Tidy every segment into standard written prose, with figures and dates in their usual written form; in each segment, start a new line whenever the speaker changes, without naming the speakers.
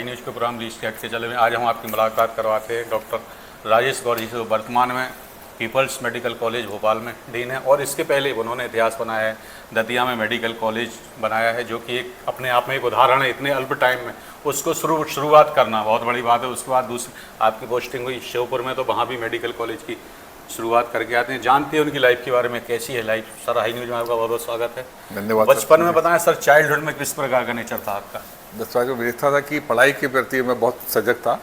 News के programme list हट के चले हुए। आज हम आपकी मुलाकात करवाते हैं डॉक्टर राजेश गौर जी से। वर्तमान में पीपल्स मेडिकल कॉलेज भोपाल में डीन है और इसके पहले उन्होंने इतिहास बनाया है, दतिया में मेडिकल कॉलेज बनाया है, जो कि एक अपने आप में एक उदाहरण है। इतने अल्प टाइम में उसको शुरुआत करना बहुत बड़ी बात है। उसके बाद दूसरी आपकी पोस्टिंग हुई श्योपुर में, तो वहाँ भी मेडिकल कॉलेज की शुरुआत करके आते हैं। जानते हैं उनकी लाइफ के बारे में, कैसी है लाइफ। सर, हाई न्यूज़ में आपका बहुत बहुत स्वागत है।
धन्यवाद।
बचपन में बताएं सर, चाइल्डहुड में किस प्रकार का नेचर था आपका?
बचपन में मेरी था कि पढ़ाई के प्रति मैं बहुत सजग था,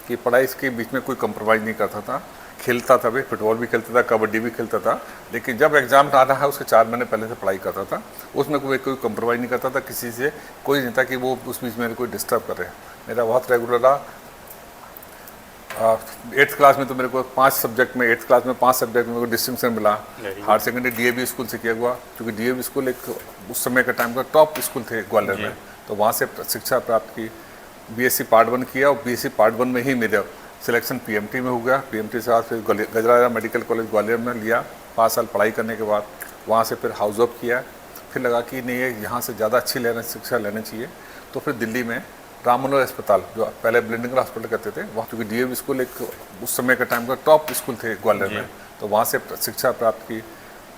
कि पढ़ाई के बीच में कोई कंप्रोमाइज़ नहीं करता था। खेलता था भी, फुटबॉल भी खेलता था, कबड्डी भी खेलता था, लेकिन जब एग्ज़ाम आ रहा है उसके 4 महीने पहले से पढ़ाई करता था। उसमें कोई कंप्रोमाइज़ नहीं करता था किसी से, कोई नहीं था कि वो उस बीच में कोई डिस्टर्ब करे। मेरा बहुत रेगुलर रहा। 8th क्लास में तो मेरे को 5 सब्जेक्ट में 8th क्लास में 5 सब्जेक्ट में मेरे को डिस्टिंक्शन मिला। हायर सेकेंडरी डीएवी स्कूल से किया हुआ, क्योंकि डीएवी स्कूल एक उस समय का टाइम का टॉप स्कूल थे ग्वालियर में, तो वहाँ से शिक्षा प्राप्त की। बीएससी पार्ट 1 किया और बीएससी पार्ट 1 में ही मेरा सिलेक्शन पीएमटी में हो गया। पीएमटी से बाद फिर गजराजा मेडिकल कॉलेज ग्वालियर में लिया। 5 साल पढ़ाई करने के बाद वहाँ से फिर हाउस ऑफ किया। फिर लगा कि नहीं, ये यहाँ से ज़्यादा अच्छी शिक्षा लेनी चाहिए, तो फिर दिल्ली में राम मनोहर अस्पताल, जो पहले ब्लिंडिंग हॉस्पिटल कहते थे, वहाँ क्योंकि डीएवी स्कूल एक उस समय के टाइम का टॉप स्कूल थे ग्वालियर में, तो वहाँ से शिक्षा प्राप्त की।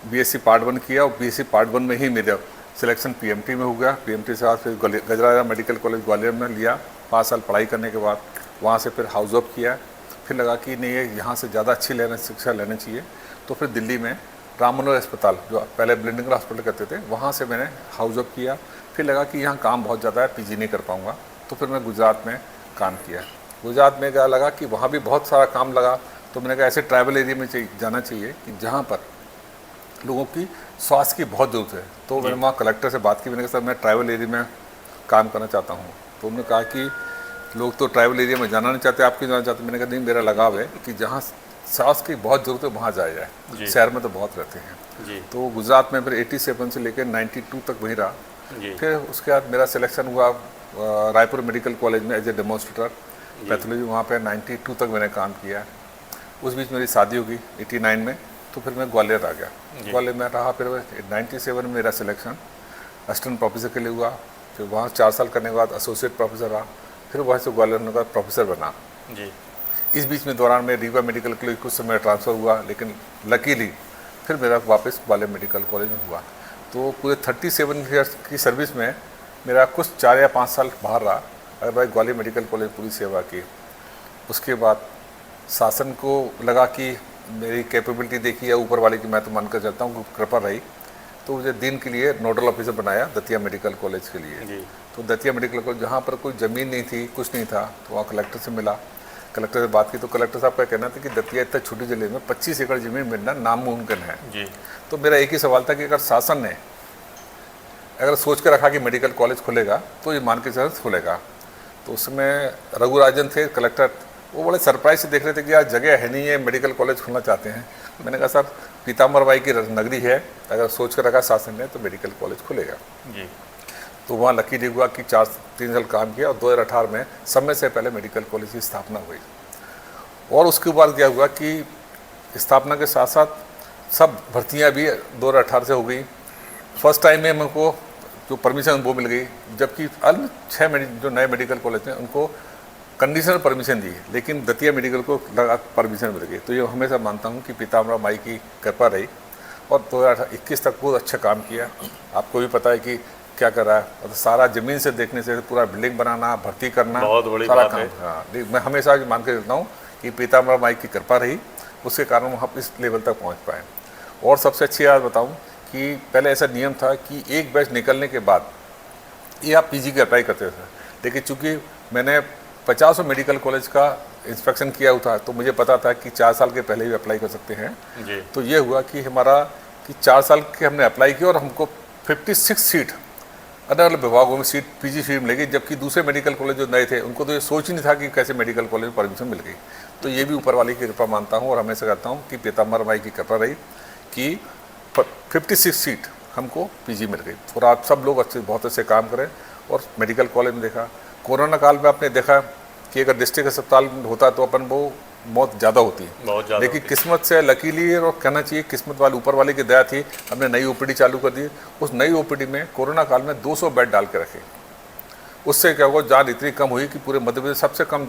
बीएससी पार्ट 1 किया और बीएससी पार्ट 1 में ही मेरा सिलेक्शन पीएमटी में हो गया। पीएमटी से बाद फिर गजराजा मेडिकल कॉलेज ग्वालियर में लिया। 5 साल पढ़ाई करने के बाद वहाँ से फिर हाउस ऑफ किया। फिर लगा कि नहीं, ये यहाँ से ज़्यादा अच्छी शिक्षा लेनी चाहिए, तो फिर दिल्ली में राम मनोहर अस्पताल, जो पहले ब्लिंडिंग हॉस्पिटल कहते थे, वहाँ से मैंने हाउस ऑफ किया। फिर लगा कि यहाँ काम बहुत ज़्यादा है, पीजी नहीं कर पाऊँगा, तो फिर मैं गुजरात में काम किया। गुजरात में क्या लगा कि वहाँ भी बहुत सारा काम लगा, तो मैंने कहा ऐसे ट्राइबल एरिया में जाना चाहिए कि जहाँ पर लोगों की स्वास्थ्य की बहुत ज़रूरत है। तो मैंने वहाँ कलेक्टर से बात की। मैंने कहा सर, मैं ट्राइबल एरिया में काम करना चाहता हूँ। तो उन्होंने कहा कि लोग तो ट्राइबल एरिया में जाना नहीं चाहते, आप क्यों जाना चाहते? मैंने कहा नहीं, मेरा लगाव है कि जहाँ स्वास्थ्य की बहुत ज़रूरत है वहाँ जाया जाए, शहर में तो बहुत रहते हैं। तो गुजरात में फिर 87 से लेकर 92 तक वहीं रहा। फिर उसके बाद मेरा सिलेक्शन हुआ रायपुर मेडिकल कॉलेज में एज ए डेमोन्स्ट्रेटर पैथोलॉजी। वहाँ पे 92 तक मैंने काम किया। उस बीच मेरी शादी होगी 89 में, तो फिर मैं ग्वालियर आ गया। ग्वालियर में रहा। फिर 97 में मेरा सिलेक्शन असिस्टेंट प्रोफेसर के लिए हुआ। फिर वहाँ 4 साल करने के बाद एसोसिएट प्रोफेसर रहा। फिर वहाँ से ग्वालियर में का प्रोफेसर बना। इस बीच में दौरान में रीवा मेडिकल कॉलेज कुछ समय ट्रांसफ़र हुआ, लेकिन लकीली फिर मेरा वापस ग्वालियर मेडिकल कॉलेज में हुआ। तो पूरे 37 ईयर्स की सर्विस में मेरा कुछ 4 या 5 साल बाहर रहा। अगर भाई ग्वालियर मेडिकल कॉलेज पूरी सेवा की। उसके बाद शासन को लगा कि मेरी कैपेबिलिटी देखी है ऊपर वाले की, मैं तो मानकर चलता हूँ कृपा रही, तो मुझे दिन के लिए नोडल ऑफिसर बनाया दतिया मेडिकल कॉलेज के लिए। तो दतिया मेडिकल कॉलेज जहाँ पर कोई ज़मीन नहीं थी, कुछ नहीं था, तो वहाँ कलेक्टर से मिला। कलेक्टर से बात की तो कलेक्टर साहब का कहना था कि दतिया इतना छोटी जिले में 25 एकड़ ज़मीन मिलना नामुमकिन है। तो मेरा एक ही सवाल था कि अगर शासन ने अगर सोच के रखा कि मेडिकल कॉलेज खुलेगा तो ये मान के चल खुलेगा। तो उसमें रघुराजन थे कलेक्टर, वो बड़े सरप्राइज से देख रहे थे कि यार जगह है नहीं है, मेडिकल कॉलेज खोलना चाहते हैं। मैंने कहा सर, पीताम्बर बाई की नगरी है, अगर सोच कर रखा शासन ने तो मेडिकल कॉलेज खुलेगा। तो वहाँ लकीली हुआ कि 3 साल काम किया और 2018 में समय से पहले मेडिकल कॉलेज की स्थापना हुई। और उसके बाद क्या हुआ कि स्थापना के साथ साथ सब भर्तियाँ भी 2018 से हो गई। फर्स्ट टाइम में हमको जो परमिशन वो मिल गई, जबकि अन्य 6 जो नए मेडिकल कॉलेज हैं उनको कंडीशनल परमिशन दी, लेकिन दतिया मेडिकल को लगा परमिशन मिल गई। तो ये हमेशा मानता हूँ कि पीताम्बर माई की कृपा रही। और 2021 तक बहुत अच्छा काम किया। आपको भी पता है कि क्या कर रहा है, मतलब सारा ज़मीन से देखने से पूरा बिल्डिंग बनाना, भर्ती करना,
बहुत बड़ी
सारा
बात
काम।
है।
हाँ, मैं हमेशा मान के चलता हूँ कि पीताम्बर माई की कृपा रही, उसके कारण हम इस लेवल तक पहुँच पाए। और सबसे अच्छी बात बताऊँ कि पहले ऐसा नियम था कि एक बैच निकलने के बाद ये आप पीजी की अप्लाई करते थे, लेकिन चूँकि मैंने 50 मेडिकल कॉलेज का इंस्पेक्शन किया हुआ था, तो मुझे पता था कि 4 साल के पहले भी अप्लाई कर सकते हैं। तो ये हुआ कि हमारा कि 4 साल के हमने अप्लाई किया और हमको 56 सीट अलग अलग विभागों में सीट पीजी सीट मिलेगी, जबकि दूसरे मेडिकल कॉलेज जो नए थे उनको तो ये सोच ही नहीं था कि कैसे मेडिकल कॉलेज में परमिशन मिल गई। तो ये भी ऊपर वाली की कृपा मानता हूँ और हमेशा कहता हूँ कि पीताम्बर माई की कृपा रही कि 56 सीट हमको पीजी मिल गई। और आप सब लोग बहुत अच्छे काम करें। और मेडिकल कॉलेज में देखा, कोरोना काल में आपने देखा कि अगर डिस्ट्रिक्ट अस्पताल होता तो अपन वो मौत ज़्यादा होती है, लेकिन किस्मत से लकीली और कहना चाहिए किस्मत वाले ऊपर वाले की दया थी, हमने नई ओपीडी चालू कर दी। उस नई ओपीडी में कोरोना काल में 200 बेड डाल के रखे। उससे क्या हुआ, जान इतनी कम हुई कि पूरे मध्य प्रदेश सबसे कम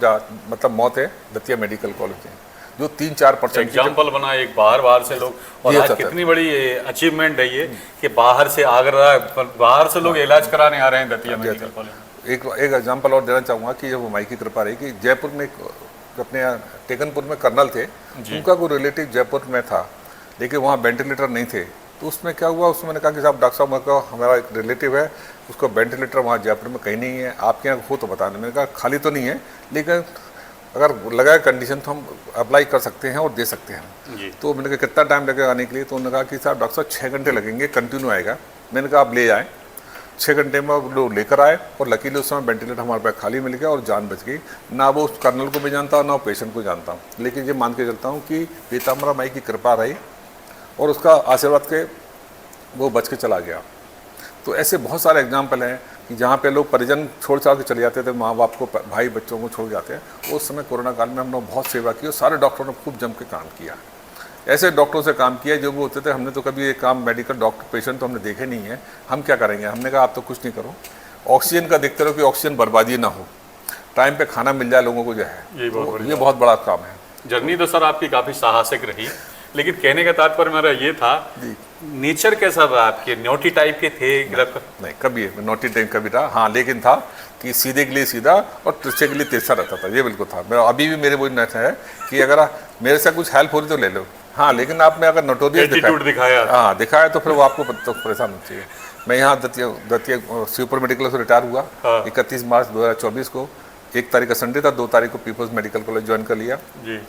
मतलब मौत है दतिया मेडिकल कॉलेज में, जो 3-4%
एग्जाम्पल बना एक बाहर से लोग, और आज कितनी बड़ी अचीवमेंट है ये कि बाहर से आगरा, बाहर से लोग इलाज कराने आ रहे हैं दतिया मेडिकल कॉलेज।
एक एग्जाम्पल और देना चाहूँगा कि जब माई की कृपा रही कि जयपुर में अपने यहाँ टेकनपुर में कर्नल थे, उनका कोई रिलेटिव जयपुर में था, लेकिन वहाँ वेंटिलेटर नहीं थे। तो उसमें क्या हुआ, उसमें मैंने कहा कि साहब डॉक्टर साहब मेरे को, हमारा एक रिलेटिव है उसको वेंटिलेटर वहाँ जयपुर में कहीं नहीं है, आपके यहाँ हो तो बताना। मैंने कहा खाली तो नहीं है, लेकिन अगर लगा कंडीशन तो हम अप्लाई कर सकते हैं और दे सकते हैं। तो मैंने कहा कितना टाइम लगेगा आने के लिए, तो उन्होंने कहा कि साहब डॉक्टर साहब 6 घंटे लगेंगे, कंटिन्यू आएगा। मैंने कहा आप ले जाएँ। 6 घंटे में लोग लेकर आए और लकीली उस समय वेंटिलेटर हमारे पास खाली मिल गया और जान बच गई। ना वो उस कर्नल को भी जानता ना पेशेंट को जानता, लेकिन ये मान के चलता हूँ कि पीताम्बरा माई की कृपा रही और उसका आशीर्वाद के वो बच के चला गया। तो ऐसे बहुत सारे एग्जाम्पल हैं कि जहाँ पे लोग परिजन छोड़ छाड़ के चले जाते थे, माँ बाप को, भाई बच्चों को छोड़ जाते हैं। उस समय कोरोना काल में हम लोग बहुत सेवा की और सारे डॉक्टरों ने खूब जम के काम किया। ऐसे डॉक्टरों से काम किया जो वो होते थे, हमने तो कभी ये काम मेडिकल डॉक्टर पेशेंट तो हमने देखे नहीं है, हम क्या करेंगे। हमने कहा आप तो कुछ नहीं करो, ऑक्सीजन का देखते रहो कि ऑक्सीजन बर्बादी ना हो, टाइम पे खाना मिल जाए लोगों को जो है, ये बहुत बड़ा काम है।
जर्नी तो सर आपकी काफ़ी साहसिक रही, लेकिन कहने का तात्पर्य मेरा ये था, नेचर कैसा रहा आपके? नोटी टाइप के थे?
नहीं, कभी नोटी टाइप कभी रहा, हाँ, लेकिन था कि सीधे के लिए सीधा और तिरछे के लिए तिरछा रहता था, ये बिल्कुल था। मेरा अभी भी मेरे वो नेट है कि अगर मेरे से कुछ हेल्प हो रही तो ले लो, हाँ, लेकिन आपने अगर नोटोरियस
दिखाया,
हाँ दिखाया तो फिर वो आपको तो परेशान होना चाहिए। मैं यहाँ दतिया सुपर मेडिकल से रिटायर हुआ 31 मार्च 2024 को। 1 तारीख का संडे था, 2 तारीख को पीपल्स मेडिकल कॉलेज ज्वाइन कर लिया जी।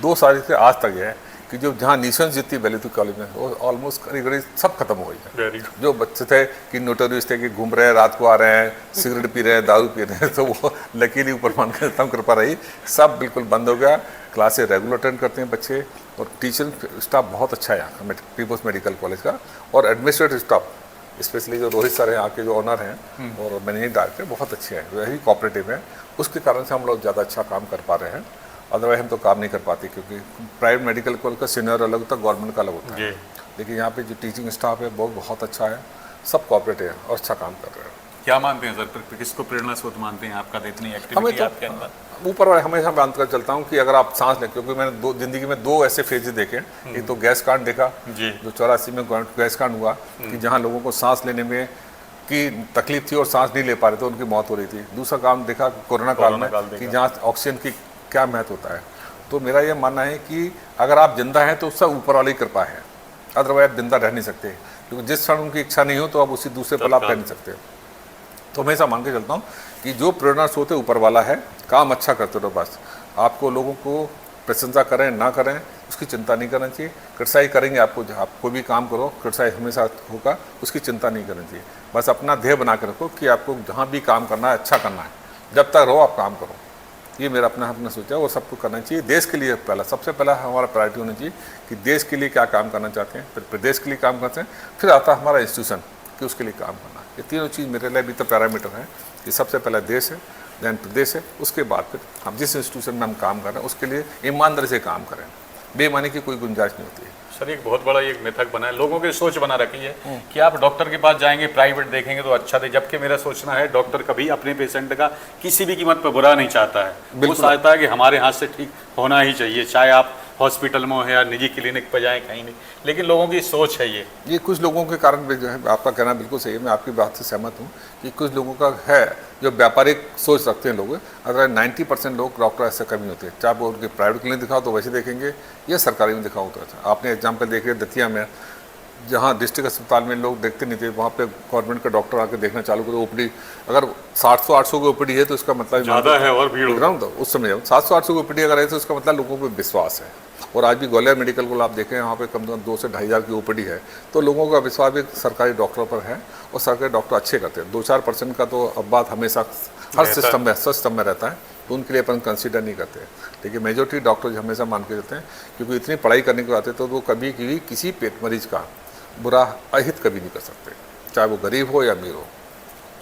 2 साल से आज तक है कि जो जहाँ निशंस जितनी वैल्यू थी कॉलेज में वो ऑलमोस्ट करीब सब खत्म हो गई है। जो बच्चे थे कि नोटोरियस थे कि घूम रहे हैं, रात को आ रहे हैं, सिगरेट पी रहे हैं, दारू पी रहे हैं, तो वो लकीली ऊपर मान के कृपा रही, सब बिल्कुल बंद हो गया। क्लासेस रेगुलर अटेंड करते हैं बच्चे और टीचर स्टाफ बहुत अच्छा है यहाँ पीपल्स मेडिकल कॉलेज का, और एडमिनिस्ट्रेटिव स्टाफ स्पेशली जो रोहित सर हैं यहाँ के जो ऑनर हैं और मैनेजिंग डायरेक्टर बहुत अच्छे हैं, वही कोऑपरेटिव हैं। उसके कारण से हम लोग ज़्यादा अच्छा काम कर पा रहे हैं, अदरवाइज हम तो काम नहीं कर पाते, क्योंकि प्राइवेट मेडिकल कॉलेज का सीनियर अलग होता है, गवर्नमेंट का अलग होता है। लेकिन यहाँ पे जो टीचिंग स्टाफ है बहुत अच्छा है, सब कोऑपरेटिव है और अच्छा काम कर रहे हैं।
क्या मानते हैं सर, किसको प्रेरणा स्रोत मानते हैं आपका? तो इतनी एक्टिविटी आपके अंदर
ऊपर वाले हमेशा मैं अंतर चलता हूँ कि अगर आप सांस लें, क्योंकि मैंने जिंदगी में 2 ऐसे फेजेस देखे। एक तो गैस कांड देखा जो 84 में गैस कांड हुआ कि जहाँ लोगों को सांस लेने में की तकलीफ थी और सांस नहीं ले पा रहे थे, उनकी मौत हो रही थी। दूसरा काम देखा कोरोना काल में कि जहाँ ऑक्सीजन की क्या महत्व होता है। तो मेरा ये मानना है कि अगर आप जिंदा हैं तो सब ऊपर वाली कृपा है, अदरवाइज आप जिंदा रह नहीं सकते, क्योंकि जिस क्षण उनकी इच्छा नहीं हो तो आप उसी दूसरे पल आप रह नहीं सकते। तो हमेशा मान के चलता हूँ कि जो प्रेरणा स्रोत है ऊपर वाला है, काम अच्छा करते रहो बस। आपको लोगों को प्रशंसा करें ना करें उसकी चिंता नहीं करना चाहिए, क्रिटिसाइज करेंगे आपको, आप कोई भी काम करो क्रिटिसाइज हमेशा होगा, उसकी चिंता नहीं करनी चाहिए। बस अपना ध्येय बना के रखो कि आपको जहाँ भी काम करना है अच्छा करना है, जब तक रहो आप काम करो। ये मेरा अपना सोचा, वो सबको करना चाहिए। देश के लिए सबसे पहला हमारा प्रायोरिटी होनी चाहिए कि देश के लिए क्या काम करना चाहते हैं, फिर प्रदेश के लिए काम करते हैं, फिर आता है हमारा इंस्टीट्यूशन कि उसके लिए काम करना। ये तीनों चीज़ मेरे लिए अभी तो पैरामीटर हैं कि सबसे पहला देश है, दैन प्रदेश है, उसके बाद फिर हम जिस इंस्टीट्यूशन में हम काम कर रहे हैं उसके लिए ईमानदारी से काम करें, बेईमानी की कोई गुंजाइश नहीं होती है।
सर एक बहुत बड़ा एक मिथक बना है, लोगों की सोच बना रखी है कि आप डॉक्टर के पास जाएंगे प्राइवेट देखेंगे तो अच्छा थे, जबकि मेरा सोचना है डॉक्टर कभी अपने पेशेंट का किसी भी कीमत पर बुरा नहीं चाहता है, वो चाहता है कि हमारे हाथ से ठीक होना ही चाहिए, चाहे आप हॉस्पिटल में हो या निजी क्लिनिक पर जाएं कहीं नहीं। लेकिन लोगों की सोच है ये
कुछ लोगों के कारण भी जो है, आपका कहना बिल्कुल सही है, मैं आपकी बात से सहमत हूँ कि कुछ लोगों का है जो व्यापारिक सोच रखते हैं लोग। अगर 90% लोग डॉक्टर ऐसे कमी होते हैं, चाहे वो उनके प्राइवेट क्लिनिक दिखाओ तो वैसे देखेंगे या सरकारी में दिखाओ तो अच्छा। आपने एग्जाम्पल देख लिया दतिया में, जहाँ डिस्ट्रिक्ट अस्पताल में लोग देखते नहीं थे, वहाँ पे गवर्नमेंट का डॉक्टर आकर देखना चालू करो। ओपीडी अगर 700-800 की ओपीडी है तो इसका मतलब
ज़्यादा है और भीड़
ग्राउंड तो उस समय 700-800 की ओपीडी अगर है तो इसका मतलब लोगों को विश्वास है। और आज भी ग्वालियर मेडिकल को आप देखें, यहाँ पे कम से कम 2 से 2,500 की ओपीडी है, तो लोगों का विश्वास भी सरकारी डॉक्टरों पर है और सरकारी डॉक्टर अच्छे करते हैं। 2-4% का तो अब बात हमेशा हर सिस्टम में रहता है, तो उनके लिए अपन कंसिडर नहीं करते। लेकिन मेजोरिटी डॉक्टर हमेशा मान के चलते हैं, क्योंकि इतनी पढ़ाई करने के आते तो वो कभी भी किसी पेट मरीज का बुरा अहित कभी नहीं कर सकते, चाहे वो गरीब हो या अमीर हो।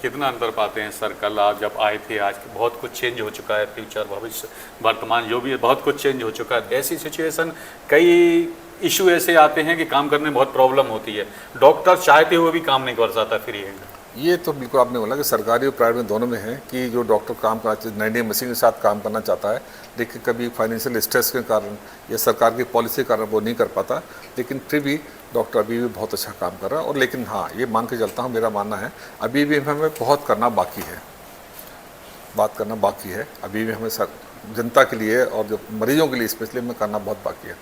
कितना अंतर पाते हैं सर? कल आप जब आए थे, आज बहुत कुछ चेंज हो चुका है, फ्यूचर भविष्य वर्तमान जो भी है बहुत कुछ चेंज हो चुका है। ऐसी सिचुएशन कई इशू ऐसे आते हैं कि काम करने में बहुत प्रॉब्लम होती है, डॉक्टर चाहते हुए भी काम नहीं कर सकता। फिर ये
ये तो बिल्कुल आपने बोला कि सरकारी और प्राइवेट में दोनों में है कि जो डॉक्टर काम करना चाहिए, नई नई मशीन के साथ काम करना चाहता है, लेकिन कभी फाइनेंशियल स्ट्रेस के कारण या सरकार की पॉलिसी के कारण वो नहीं कर पाता, लेकिन फिर भी डॉक्टर अभी भी बहुत अच्छा काम कर रहा है। और लेकिन हाँ, ये मान के चलता हूँ, मेरा मानना है अभी भी हमें बहुत करना बाकी है, बात करना बाकी है, अभी भी हमें जनता के लिए और जो मरीजों के लिए स्पेशली में करना बहुत बाकी है।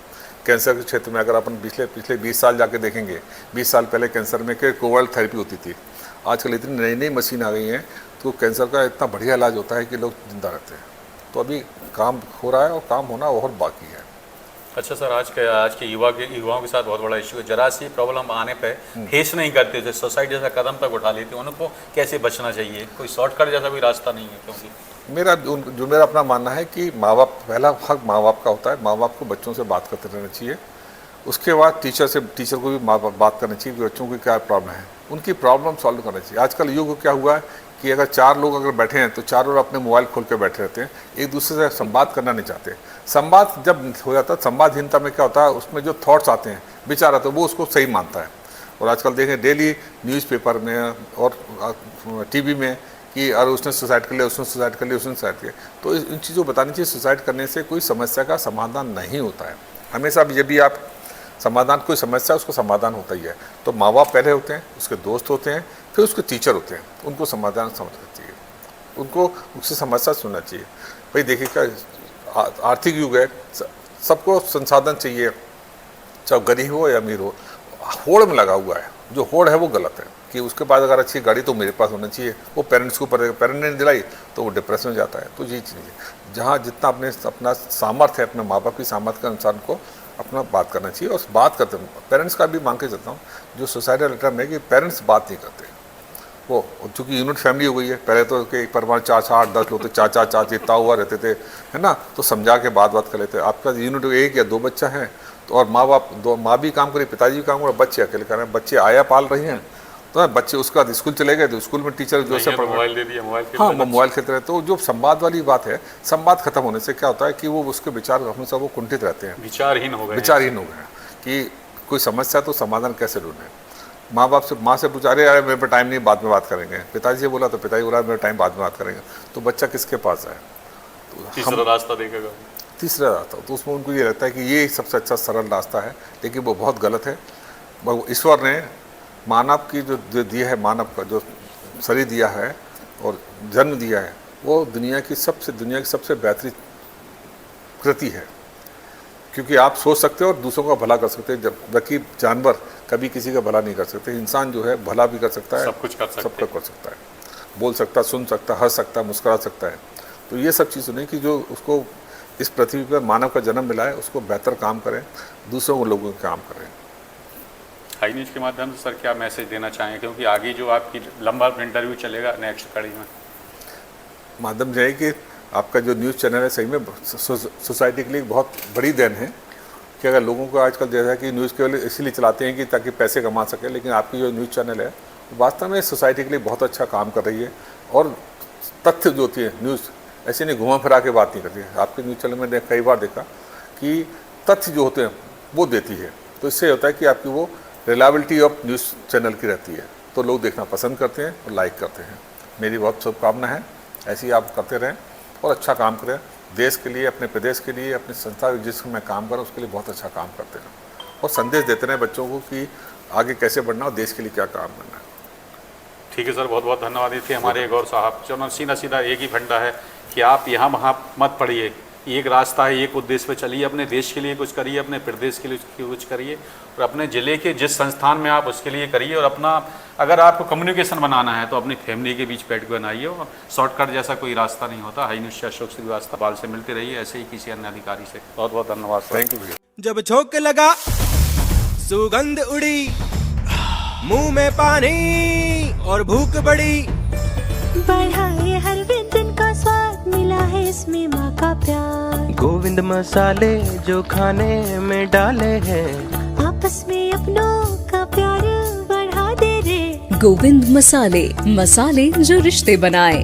कैंसर के क्षेत्र में अगर अपन पिछले 20 साल जाके देखेंगे, 20 साल पहले कैंसर में कोवल थेरेपी होती थी, आजकल इतनी नई नई मशीन आ गई हैं तो कैंसर का इतना बढ़िया इलाज होता है कि लोग जिंदा रहते हैं। तो अभी काम हो रहा है और काम होना और बाकी है।
अच्छा सर, आज के युवाओं के साथ बहुत बड़ा इशू है, जरा सी प्रॉब्लम आने पे फेस नहीं करते थे, सोसाइटी जैसा कदम तक उठा लेते, उनको कैसे बचना चाहिए? कोई शॉर्टकट जैसा कोई रास्ता नहीं है? क्योंकि
मेरा अपना मानना है कि माँ बाप, पहला हक माँ बाप का होता है, माँ बाप को बच्चों से बात करते रहना चाहिए। उसके बाद टीचर को भी माँ बाप बात करनी चाहिए कि बच्चों की क्या प्रॉब्लम है, उनकी प्रॉब्लम सॉल्व करना चाहिए। आजकल युग क्या हुआ है कि अगर 4 लोग अगर बैठे हैं तो चारों अपने मोबाइल खोल के बैठे रहते हैं, एक दूसरे से संवाद करना नहीं चाहते। संवाद जब हो जाता है, संवादहीनता में क्या होता है, उसमें जो थॉट्स आते हैं विचार आते हैं वो उसको सही मानता है। और आजकल देखें डेली न्यूज़पेपर में और टीवी में कि और उसने सुसाइड कर लिया, उसने सुसाइड कर लिया, उसने सुसाइड किया, तो इन चीज़ों को बतानी चाहिए। सुसाइड करने से कोई समस्या का समाधान नहीं होता है। हमेशा जब भी आप समाधान, कोई समस्या उसको समाधान होता ही है, तो माँ बाप पहले होते हैं, उसके दोस्त होते हैं, फिर उसके टीचर होते हैं, उनको समाधान समझना चाहिए, उनको उसकी समस्या सुनना चाहिए। भाई देखिए क्या आर्थिक युग है, सबको संसाधन चाहिए, चाहे गरीब हो या अमीर हो। होड़ में लगा हुआ है, जो होड़ है वो गलत है कि उसके पास अगर अच्छी गाड़ी तो मेरे पास होना चाहिए, वो पेरेंट्स को ऊपर, पेरेंट ने दिलाई तो वो डिप्रेशन में जाता है। तो ये चीज़ है जहाँ जितना अपना सामर्थ्य है, अपने माँ बाप की सामर्थ्य के अनुसार को अपना बात करना चाहिए। और बात करते हैं पेरेंट्स का भी मांग के चलता हूँ, जो सोसाइटल रिटर्न है कि पेरेंट्स बात नहीं करते। वो चूँकि यूनिट फैमिली हो गई है, पहले तो एक परिवार 4 8 10 लोग थे, चाचा चाची इतना हुआ रहते थे, है ना, तो समझा के बात कर लेते। आपका यूनिट 1 या 2 बच्चा है तो और माँ बाप, माँ भी काम करे, पिताजी भी काम करे, बच्चे अकेले कर रहे हैं, बच्चे आया पाल रही हैं, तो बच्चे उसका स्कूल चले गए तो स्कूल में टीचर जो से
मोबाइल दे दिया,
मोबाइल खेलते रहे। तो जो संवाद वाली बात है, संवाद खत्म होने से क्या होता है कि वो उसके विचार हमेशा वो कुंठित रहते हैं,
विचारहीन हो गए
कि कोई समस्या तो समाधान कैसे ढूंढे। माँ बाप से, माँ से पूछा, अरे यार मेरे पे टाइम नहीं, बाद में बात करेंगे। पिताजी से बोला तो पिताजी बोला मेरा टाइम बाद में बात करेंगे। तो बच्चा किसके पास है? तो
तीसरा रास्ता देखेगा,
तीसरा रास्ता। तो उसमें उनको ये लगता है कि ये सबसे अच्छा सरल रास्ता है, लेकिन वो बहुत गलत है। ईश्वर ने मानव की जो दिया है, मानव का जो शरीर दिया है और जन्म दिया है, वो दुनिया की सबसे बेहतरीन कृति है। क्योंकि आप सोच सकते हो और दूसरों का भला कर सकते हैं, जबकि जानवर कभी किसी का भला नहीं कर सकते। इंसान जो है भला भी कर सकता है,
सब कुछ कर
सकता है, बोल सकता, सुन सकता, हंस सकता, मुस्कुरा सकता है। तो ये सब चीज़ नहीं कि जो उसको इस पृथ्वी पर मानव का जन्म मिला है, उसको बेहतर काम करें, दूसरों को लोगों का काम करें।
हाई न्यूज़ के माध्यम से सर क्या मैसेज देना चाहेंगे, क्योंकि आगे जो आपकी लंबा इंटरव्यू चलेगा नेक्स्ट कड़ी में?
माध्यम जो है कि आपका जो न्यूज़ चैनल है सही में सोसाइटी के लिए बहुत बड़ी देन है कि अगर लोगों को आजकल जैसा कि न्यूज़ केवल इसीलिए चलाते हैं कि ताकि पैसे कमा सकें, लेकिन आपकी जो न्यूज़ चैनल है वास्तव में सोसाइटी के लिए बहुत अच्छा काम कर रही है। और तथ्य जो होती है न्यूज़ ऐसे नहीं घुमा फिरा के बात नहीं करती है। आपके न्यूज़ चैनल में कई बार देखा कि तथ्य जो होते हैं वो देती है, तो इससे होता है कि आपकी वो रिलायबिलिटी ऑफ न्यूज़ चैनल की रहती है, तो लोग देखना पसंद करते हैं और लाइक करते हैं। मेरी बहुत शुभकामना है, ऐसे ही आप करते रहें और अच्छा काम करें देश के लिए, अपने प्रदेश के लिए, अपनी संस्था जिसमें मैं काम कर रहा हूँ उसके लिए बहुत अच्छा काम करते रहें और संदेश देते रहें बच्चों को कि आगे कैसे बढ़ना और देश के लिए क्या काम करना है।
ठीक है सर, बहुत बहुत धन्यवाद। ये थे हमारे गौर साहब। चलो सीधा एक ही फंडा है कि आप यहाँ वहाँ मत पढ़िए, एक रास्ता है, एक उद्देश्य पे चलिए, अपने देश के लिए कुछ करिए, अपने प्रदेश के लिए कुछ करिए और अपने ज़िले के जिस संस्थान में आप उसके लिए करिए। और अपना अगर आपको कम्युनिकेशन बनाना है तो अपनी फैमिली के बीच बैठ के बनाइए, और शॉर्टकट जैसा कोई रास्ता नहीं होता। हाई न्यूज़ से अशोक श्रीवास्तव बाल से मिलते रहिए, ऐसे ही किसी अन्य अधिकारी से। बहुत बहुत धन्यवाद सर।
थैंक यू भैया।
जब झोंक लगा सुगंध उड़ी, मुंह में पानी और भूख बढ़ी,
बढ़ाए हर व्यंजन का स्वाद, मिला है इसमें माँ का प्यार।
गोविंद मसाले जो खाने में डाले हैं,
आपस में अपनों का प्यार बढ़ा दे रे।
गोविंद मसाले, मसाले जो रिश्ते बनाए।